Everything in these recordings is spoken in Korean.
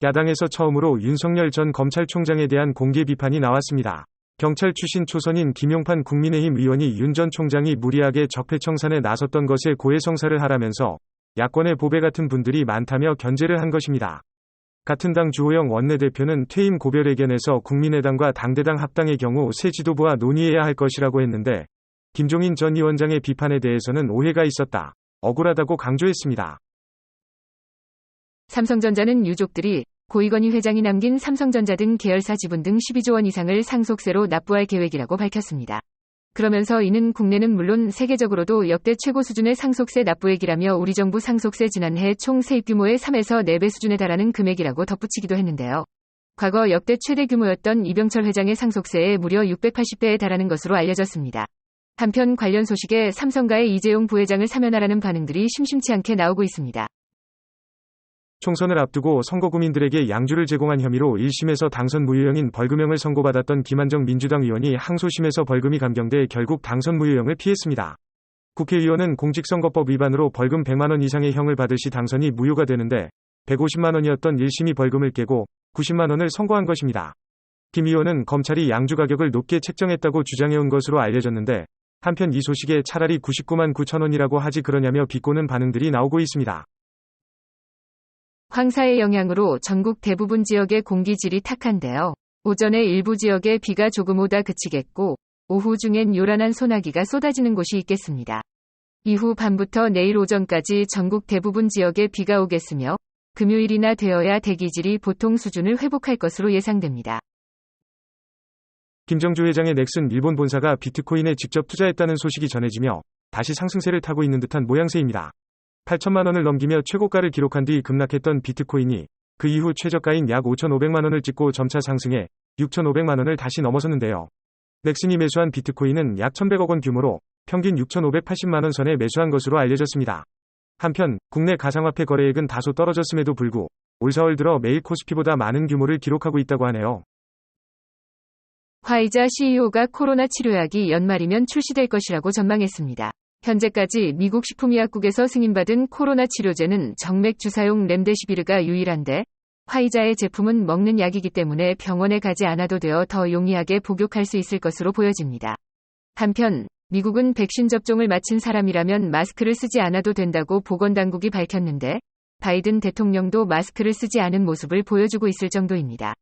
야당에서 처음으로 윤석열 전 검찰총장에 대한 공개 비판이 나왔습니다. 경찰 출신 초선인 김용판 국민의힘 의원이 윤 전 총장이 무리하게 적폐청산에 나섰던 것에 고해성사를 하라면서 야권의 보배 같은 분들이 많다며 견제를 한 것입니다. 같은 당 주호영 원내대표는 퇴임 고별회견에서 국민의당과 당대당 합당의 경우 새 지도부와 논의해야 할 것이라고 했는데 김종인 전 위원장의 비판에 대해서는 오해가 있었다, 억울하다고 강조했습니다. 삼성전자는 유족들이 고이건희 회장이 남긴 삼성전자 등 계열사 지분 등 12조 원 이상을 상속세로 납부할 계획이라고 밝혔습니다. 그러면서 이는 국내는 물론 세계적으로도 역대 최고 수준의 상속세 납부액이라며 우리 정부 상속세 지난해 총 세입 규모의 3에서 4배 수준에 달하는 금액이라고 덧붙이기도 했는데요. 과거 역대 최대 규모였던 이병철 회장의 상속세에 무려 680배에 달하는 것으로 알려졌습니다. 한편 관련 소식에 삼성가의 이재용 부회장을 사면하라는 반응들이 심심치 않게 나오고 있습니다. 총선을 앞두고 선거구민들에게 양주를 제공한 혐의로 1심에서 당선 무효형인 벌금형을 선고받았던 김한정 민주당 의원이 항소심에서 벌금이 감경돼 결국 당선 무효형을 피했습니다. 국회의원은 공직선거법 위반으로 벌금 100만 원 이상의 형을 받을 시 당선이 무효가 되는데 150만 원이었던 1심이 벌금을 깨고 90만 원을 선고한 것입니다. 김 의원은 검찰이 양주 가격을 높게 책정했다고 주장해온 것으로 알려졌는데 한편 이 소식에 차라리 99만 9천 원이라고 하지 그러냐며 비꼬는 반응들이 나오고 있습니다. 황사의 영향으로 전국 대부분 지역의 공기질이 탁한데요. 오전에 일부 지역에 비가 조금 오다 그치겠고 오후 중엔 요란한 소나기가 쏟아지는 곳이 있겠습니다. 이후 밤부터 내일 오전까지 전국 대부분 지역에 비가 오겠으며 금요일이나 되어야 대기질이 보통 수준을 회복할 것으로 예상됩니다. 김정주 회장의 넥슨 일본 본사가 비트코인에 직접 투자했다는 소식이 전해지며 다시 상승세를 타고 있는 듯한 모양새입니다. 8천만 원을 넘기며 최고가를 기록한 뒤 급락했던 비트코인이 그 이후 최저가인 약 5,500만 원을 찍고 점차 상승해 6,500만 원을 다시 넘어섰는데요. 넥슨이 매수한 비트코인은 약 1,100억 원 규모로 평균 6,580만 원 선에 매수한 것으로 알려졌습니다. 한편 국내 가상화폐 거래액은 다소 떨어졌음에도 불구 올 4월 들어 매일 코스피보다 많은 규모를 기록하고 있다고 하네요. 화이자 CEO가 코로나 치료약이 연말이면 출시될 것이라고 전망했습니다. 현재까지 미국 식품의약국에서 승인받은 코로나 치료제는 정맥 주사용 렘데시비르가 유일한데 화이자의 제품은 먹는 약이기 때문에 병원에 가지 않아도 되어 더 용이하게 복용할 수 있을 것으로 보여집니다. 한편 미국은 백신 접종을 마친 사람이라면 마스크를 쓰지 않아도 된다고 보건당국이 밝혔는데 바이든 대통령도 마스크를 쓰지 않은 모습을 보여주고 있을 정도입니다.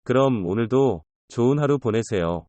그럼 오늘도 좋은 하루 보내세요.